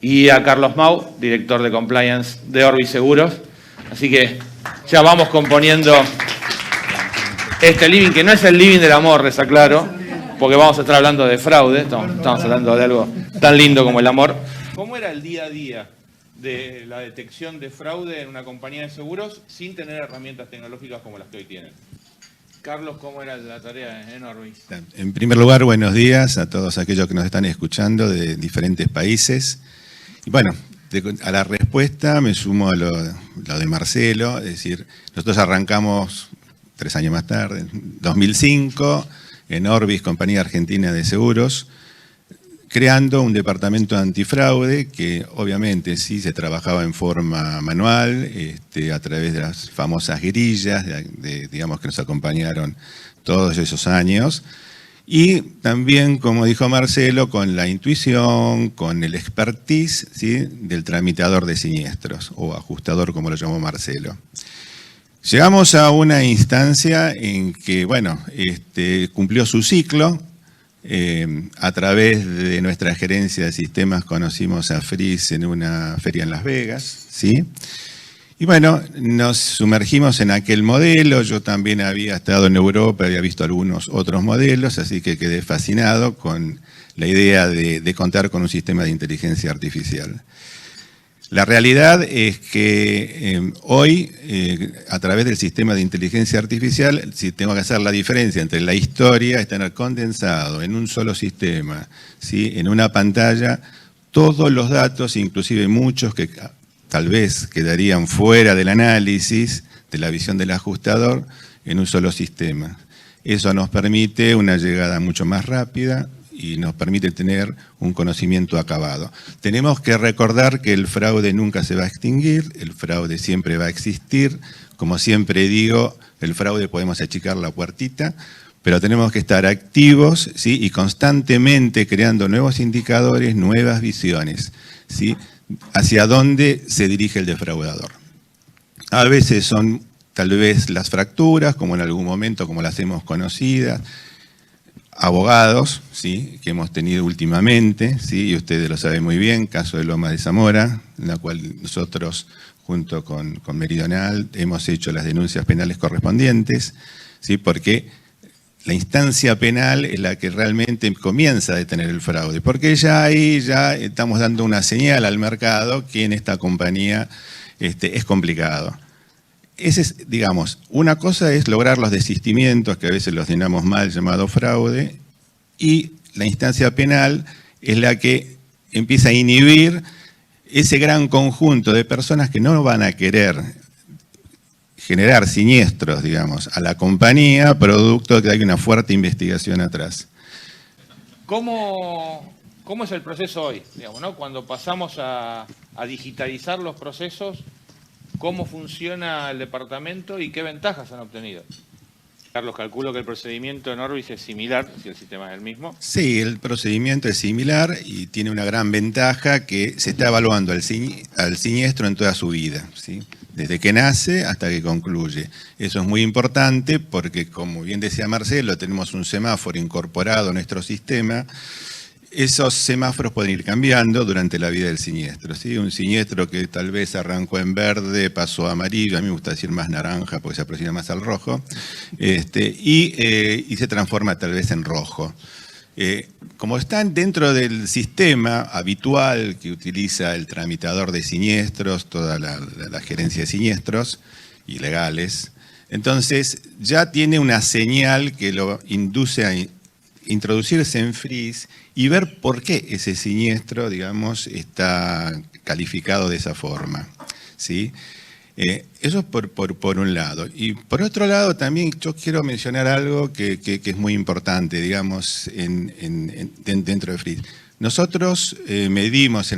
y a Carlos Mau, director de Compliance de Orbis Seguros. Así que ya vamos componiendo este living, que no es el living del amor, está claro, porque vamos a estar hablando de fraude, estamos hablando de algo tan lindo como el amor. ¿Cómo era el día a día de la detección de fraude en una compañía de seguros sin tener herramientas tecnológicas como las que hoy tienen? Carlos, ¿cómo era la tarea en Orbis? En primer lugar, buenos días a todos aquellos que nos están escuchando de diferentes países. Y bueno, a la respuesta me sumo a lo de Marcelo, es decir, nosotros arrancamos 3 años más tarde, en 2005, en Orbis, Compañía Argentina de Seguros, creando un departamento antifraude que obviamente sí se trabajaba en forma manual, a través de las famosas guerillas, digamos, que nos acompañaron todos esos años. Y también, como dijo Marcelo, con la intuición, con el expertise, ¿sí?, del tramitador de siniestros, o ajustador, como lo llamó Marcelo. Llegamos a una instancia en que, bueno, cumplió su ciclo. A través de nuestra gerencia de sistemas conocimos a Freeze en una feria en Las Vegas, ¿sí? Y bueno, nos sumergimos en aquel modelo. Yo también había estado en Europa, había visto algunos otros modelos, así que quedé fascinado con la idea de contar con un sistema de inteligencia artificial. La realidad es que hoy, a través del sistema de inteligencia artificial, si tengo que hacer la diferencia entre la historia, estar condensado en un solo sistema, ¿sí?, en una pantalla, todos los datos, inclusive muchos que tal vez quedarían fuera del análisis, de la visión del ajustador, en un solo sistema. Eso nos permite una llegada mucho más rápida y nos permite tener un conocimiento acabado. Tenemos que recordar que el fraude nunca se va a extinguir, el fraude siempre va a existir. Como siempre digo, el fraude podemos achicar la puertita, pero tenemos que estar activos, ¿sí?, y constantemente creando nuevos indicadores, nuevas visiones, ¿sí?, hacia dónde se dirige el defraudador. A veces son tal vez las fracturas, como en algún momento, como las hemos conocidas, abogados, ¿sí?, que hemos tenido últimamente, ¿sí?, y ustedes lo saben muy bien, caso de Lomas de Zamora, en la cual nosotros, junto con Meridional, hemos hecho las denuncias penales correspondientes, ¿sí?, porque la instancia penal es la que realmente comienza a detener el fraude, porque ya ahí ya estamos dando una señal al mercado que en esta compañía es complicado. Ese es, digamos, una cosa es lograr los desistimientos, que a veces los denominamos mal, llamado fraude, y la instancia penal es la que empieza a inhibir ese gran conjunto de personas que no van a querer generar siniestros, digamos, a la compañía, producto de que hay una fuerte investigación atrás. ¿Cómo es el proceso hoy? Digamos, ¿no? Cuando pasamos a digitalizar los procesos, ¿cómo funciona el departamento y qué ventajas han obtenido? Carlos, calculo que el procedimiento en Orbis es similar, si el sistema es el mismo. Sí, el procedimiento es similar y tiene una gran ventaja que se está evaluando al siniestro en toda su vida, ¿sí?, desde que nace hasta que concluye. Eso es muy importante porque, como bien decía Marcelo, tenemos un semáforo incorporado a nuestro sistema. Esos semáforos pueden ir cambiando durante la vida del siniestro, ¿sí? Un siniestro que tal vez arrancó en verde, pasó a amarillo, a mí me gusta decir más naranja porque se aproxima más al rojo, y se transforma tal vez en rojo. Como están dentro del sistema habitual que utiliza el tramitador de siniestros, toda la gerencia de siniestros y legales, entonces ya tiene una señal que lo induce a introducirse en Freeze y ver por qué ese siniestro, digamos, está calificado de esa forma, ¿sí? Eso es por un lado. Y por otro lado también yo quiero mencionar algo que es muy importante, digamos, dentro de Freeze. Nosotros medimos,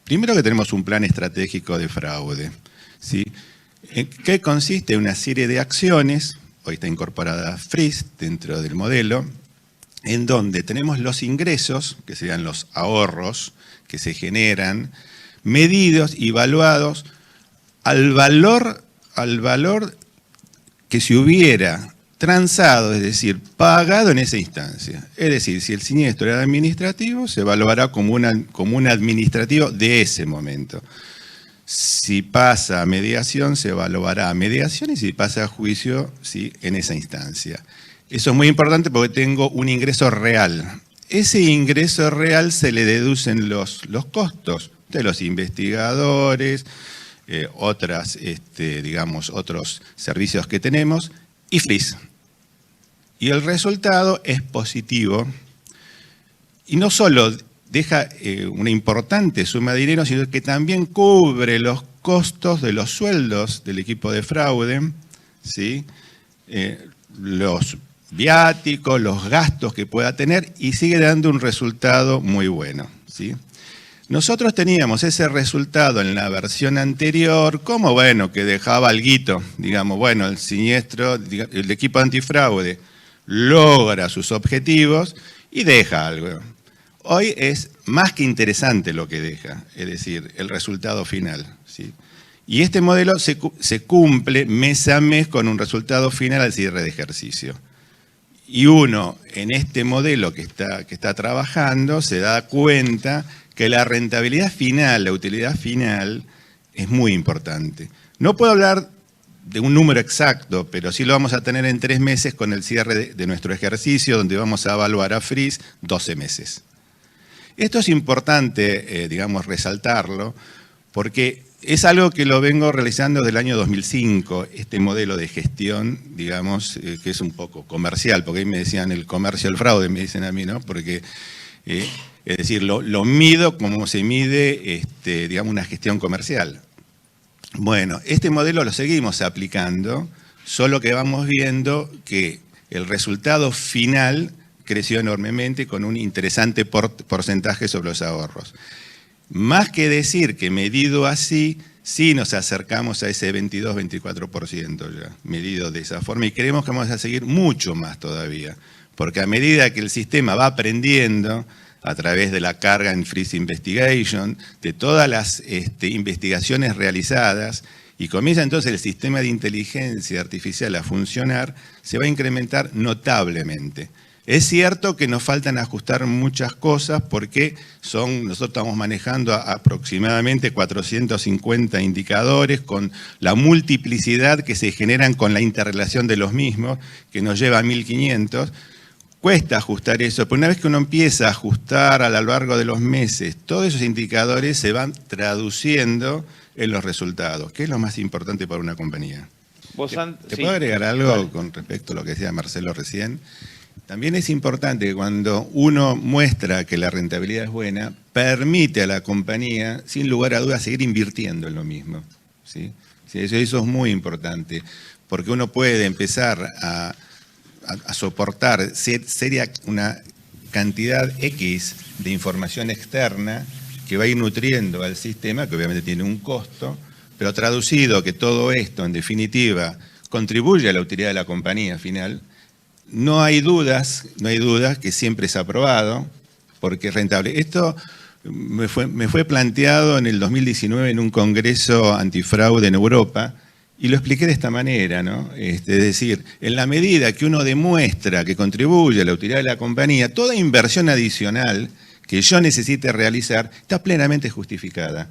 primero que tenemos un plan estratégico de fraude, ¿sí?, que consiste en una serie de acciones, hoy está incorporada Freeze dentro del modelo, en donde tenemos los ingresos, que serían los ahorros que se generan, medidos y evaluados al valor que si hubiera transado, es decir, pagado en esa instancia. Es decir, si el siniestro era administrativo, se evaluará como un administrativo de ese momento. Si pasa a mediación, se evaluará a mediación, y si pasa a juicio, sí, en esa instancia. Eso es muy importante porque tengo un ingreso real. Ese ingreso real se le deducen los costos de los investigadores, digamos, otros servicios que tenemos, y FRIS. Y el resultado es positivo, y no solo deja una importante suma de dinero, sino que también cubre los costos de los sueldos del equipo de fraude, ¿sí? Los viáticos, los gastos que pueda tener, y sigue dando un resultado muy bueno, ¿sí? Nosotros teníamos ese resultado en la versión anterior como, bueno, que dejaba alguito, digamos, bueno, el siniestro, el equipo antifraude logra sus objetivos y deja algo. Hoy es más que interesante lo que deja, es decir, el resultado final, ¿sí? Y este modelo se cumple mes a mes con un resultado final al cierre de ejercicio. Y uno, en este modelo que está trabajando, se da cuenta que la rentabilidad final, la utilidad final, es muy importante. No puedo hablar de un número exacto, pero sí lo vamos a tener en 3 meses con el cierre de nuestro ejercicio, donde vamos a evaluar a FRIS 12 meses. Esto es importante, digamos, resaltarlo, porque es algo que lo vengo realizando desde el año 2005, este modelo de gestión, digamos, que es un poco comercial, porque ahí me decían el comercio, el fraude, me dicen a mí, ¿no? Porque, es decir, lo mido como se mide, digamos, una gestión comercial. Bueno, este modelo lo seguimos aplicando, solo que vamos viendo que el resultado final creció enormemente con un interesante porcentaje sobre los ahorros. Más que decir que medido así, sí nos acercamos a ese 22-24% ya, medido de esa forma, y creemos que vamos a seguir mucho más todavía, porque a medida que el sistema va aprendiendo a través de la carga en FRIS Investigation, de todas las investigaciones realizadas, y comienza entonces el sistema de inteligencia artificial a funcionar, se va a incrementar notablemente. Es cierto que nos faltan ajustar muchas cosas porque nosotros estamos manejando aproximadamente 450 indicadores con la multiplicidad que se generan con la interrelación de los mismos, que nos lleva a 1500. Cuesta ajustar eso, pero una vez que uno empieza a ajustar a lo largo de los meses, todos esos indicadores se van traduciendo en los resultados, que es lo más importante para una compañía. ¿Te puedo agregar algo con respecto a lo que decía Marcelo recién? También es importante que cuando uno muestra que la rentabilidad es buena, permite a la compañía, sin lugar a dudas, seguir invirtiendo en lo mismo, ¿sí? Eso es muy importante, porque uno puede empezar a soportar una cantidad X de información externa que va a ir nutriendo al sistema, que obviamente tiene un costo, pero traducido que todo esto, en definitiva, contribuye a la utilidad de la compañía final. No hay dudas que siempre es aprobado, porque es rentable. Esto me fue planteado en el 2019 en un congreso antifraude en Europa, y lo expliqué de esta manera, ¿no? Es decir, en la medida que uno demuestra que contribuye a la utilidad de la compañía, toda inversión adicional que yo necesite realizar está plenamente justificada,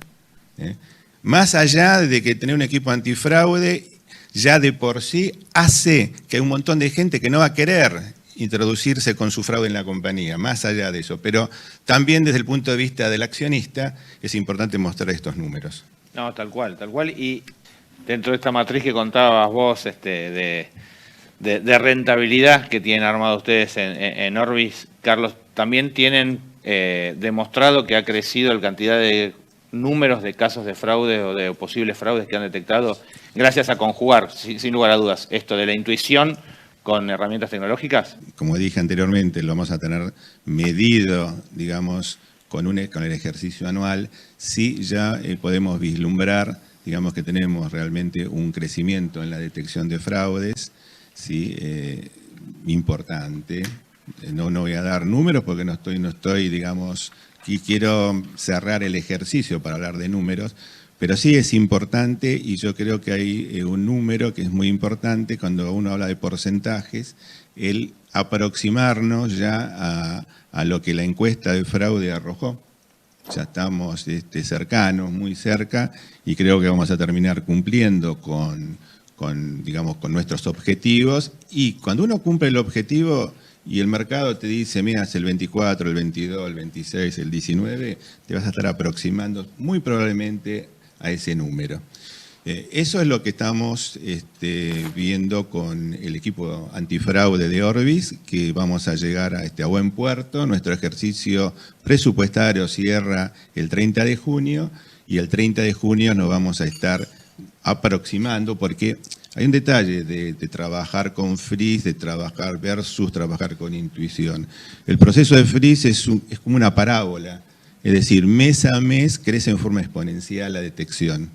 ¿eh? Más allá de que tener un equipo antifraude ya de por sí hace que hay un montón de gente que no va a querer introducirse con su fraude en la compañía, más allá de eso. Pero también desde el punto de vista del accionista es importante mostrar estos números. No, tal cual. Y dentro de esta matriz que contabas vos de rentabilidad que tienen armado ustedes en Orbis, Carlos, también tienen demostrado que ha crecido la cantidad de números de casos de fraude o de posibles fraudes que han detectado gracias a conjugar, sin lugar a dudas, esto de la intuición con herramientas tecnológicas. Como dije anteriormente, lo vamos a tener medido, digamos, con el ejercicio anual. Sí, ya podemos vislumbrar, digamos, que tenemos realmente un crecimiento en la detección de fraudes, sí, importante. No voy a dar números porque no estoy, digamos, y quiero cerrar el ejercicio para hablar de números, Pero sí es importante, y yo creo que hay un número que es muy importante cuando uno habla de porcentajes, el aproximarnos ya a lo que la encuesta de fraude arrojó. Ya estamos cercanos, muy cerca, y creo que vamos a terminar cumpliendo digamos, con nuestros objetivos. Y cuando uno cumple el objetivo y el mercado te dice, mira, es el 24, el 22, el 26, el 19, te vas a estar aproximando muy probablemente a ese número. Eso es lo que estamos viendo con el equipo antifraude de Orbis, que vamos a llegar a buen puerto. Nuestro ejercicio presupuestario cierra el 30 de junio y el 30 de junio nos vamos a estar aproximando, porque hay un detalle de trabajar con Freeze, de trabajar versus trabajar con intuición. El proceso de Freeze es como una parábola, es decir, mes a mes crece en forma exponencial la detección,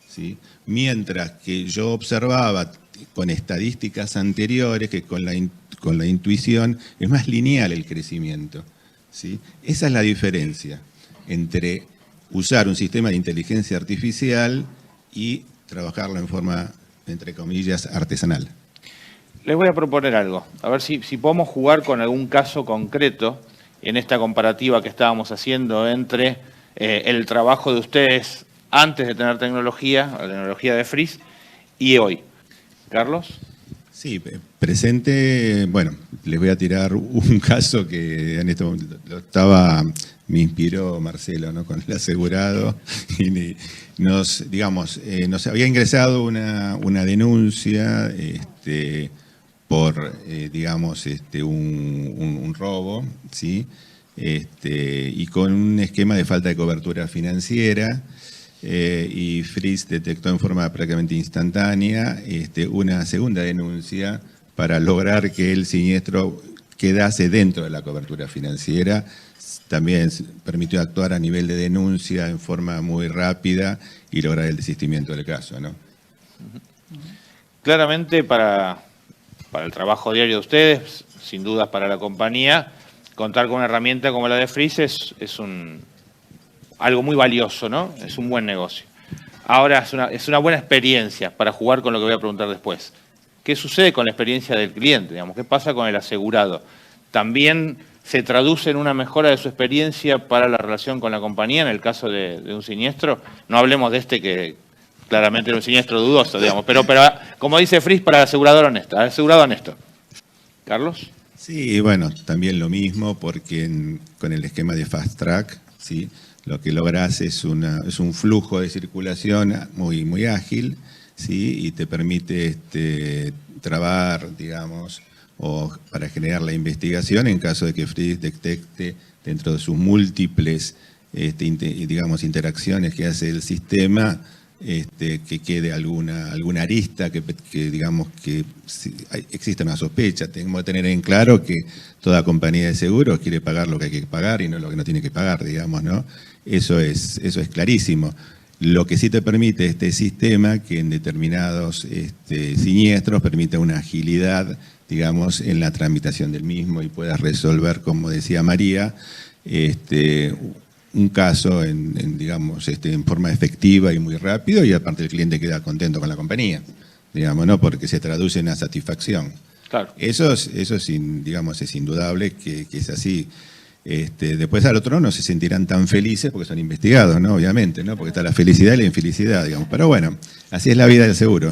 ¿sí? Mientras que yo observaba con estadísticas anteriores que con la intuición es más lineal el crecimiento, ¿sí? Esa es la diferencia entre usar un sistema de inteligencia artificial y trabajarlo en forma, entre comillas, artesanal. Les voy a proponer algo, a ver si podemos jugar con algún caso concreto en esta comparativa que estábamos haciendo entre el trabajo de ustedes antes de tener tecnología, la tecnología de Freeze, y hoy. Carlos. Sí, presente, bueno, les voy a tirar un caso que en este momento me inspiró Marcelo, ¿no? Con el asegurado, y nos había ingresado una denuncia por, digamos, un robo, ¿sí? Y con un esquema de falta de cobertura financiera. Y Freeze detectó en forma prácticamente instantánea una segunda denuncia para lograr que el siniestro quedase dentro de la cobertura financiera. También permitió actuar a nivel de denuncia en forma muy rápida y lograr el desistimiento del caso, ¿no? Claramente para el trabajo diario de ustedes, sin dudas para la compañía, contar con una herramienta como la de Freeze es algo muy valioso, ¿no? Es un buen negocio. Ahora es una buena experiencia para jugar con lo que voy a preguntar después. ¿Qué sucede con la experiencia del cliente? Digamos, ¿qué pasa con el asegurado? ¿También se traduce en una mejora de su experiencia para la relación con la compañía en el caso de un siniestro? No hablemos de que claramente era un siniestro dudoso, digamos, pero como dice Freeze, para el asegurador honesto, asegurado honesto. ¿Carlos? Sí, bueno, también lo mismo, porque con el esquema de Fast Track, ¿sí? Lo que logras es un flujo de circulación muy, muy ágil, ¿sí? Y te permite trabar, digamos, o para generar la investigación en caso de que Freeze detecte dentro de sus múltiples digamos, interacciones que hace el sistema, que quede alguna arista, que digamos que existe una sospecha. Tenemos que tener en claro que toda compañía de seguros quiere pagar lo que hay que pagar y no lo que no tiene que pagar, digamos, ¿no? Eso es clarísimo. Lo que sí te permite este sistema, que en determinados siniestros permite una agilidad, digamos, en la tramitación del mismo y puedas resolver, como decía María, un caso digamos, en forma efectiva y muy rápido, y aparte el cliente queda contento con la compañía, digamos, ¿no? Porque se traduce en una satisfacción. Claro. Eso digamos, es indudable que es así. Después al otro no se sentirán tan felices porque son investigados, ¿no? Obviamente, ¿no? Porque está la felicidad y la infelicidad, digamos. Pero bueno, así es la vida del seguro.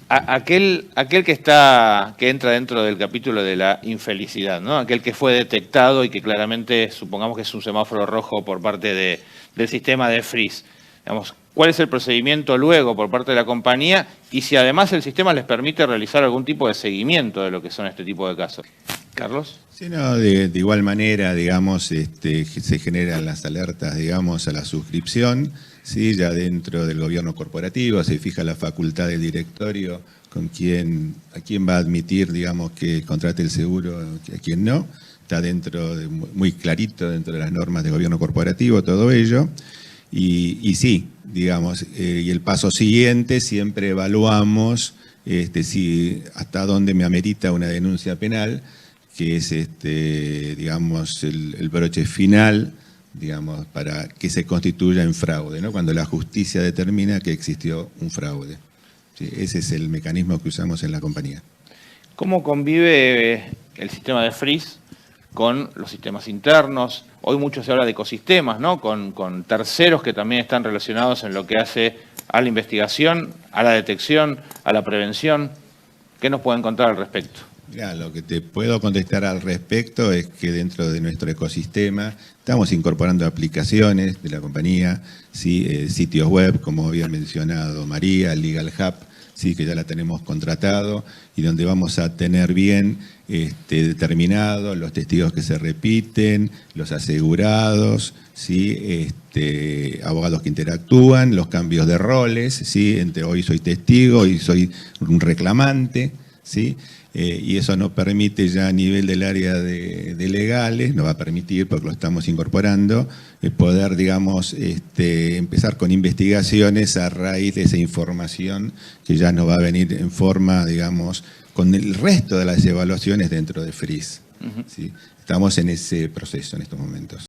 Aquel que entra dentro del capítulo de la infelicidad, ¿no? Aquel que fue detectado y que claramente supongamos que es un semáforo rojo por parte del sistema de Freeze. Digamos, ¿cuál es el procedimiento luego por parte de la compañía? Y si además el sistema les permite realizar algún tipo de seguimiento de lo que son este tipo de casos. ¿Carlos? Sí, no, de igual manera, digamos, se generan las alertas, digamos, a la suscripción, ¿sí? Ya dentro del gobierno corporativo se fija la facultad del directorio a quién va a admitir, digamos, que contrate el seguro, a quién no. Está muy clarito dentro de las normas de gobierno corporativo todo ello. Y sí, digamos, y el paso siguiente siempre evaluamos si hasta dónde me amerita una denuncia penal, que es digamos, el broche final digamos, para que se constituya en fraude, ¿no? Cuando la justicia determina que existió un fraude. ¿Sí? Ese es el mecanismo que usamos en la compañía. ¿Cómo convive el sistema de FRIS con los sistemas internos? Hoy mucho se habla de ecosistemas, ¿no? Con terceros que también están relacionados en lo que hace a la investigación, a la detección, a la prevención. ¿Qué nos pueden contar al respecto? Mirá, lo que te puedo contestar al respecto es que dentro de nuestro ecosistema estamos incorporando aplicaciones de la compañía, ¿sí? Sitios web, como había mencionado María, Legal Hub, ¿sí? Que ya la tenemos contratado y donde vamos a tener bien determinados los testigos que se repiten, los asegurados, ¿sí? Abogados que interactúan, los cambios de roles, ¿sí? Entre hoy soy testigo, hoy soy un reclamante, ¿sí? Y eso nos permite ya a nivel del área de legales, nos va a permitir, porque lo estamos incorporando, poder, digamos, empezar con investigaciones a raíz de esa información que ya nos va a venir en forma, digamos, con el resto de las evaluaciones dentro de FRIS. ¿Sí? Estamos en ese proceso en estos momentos.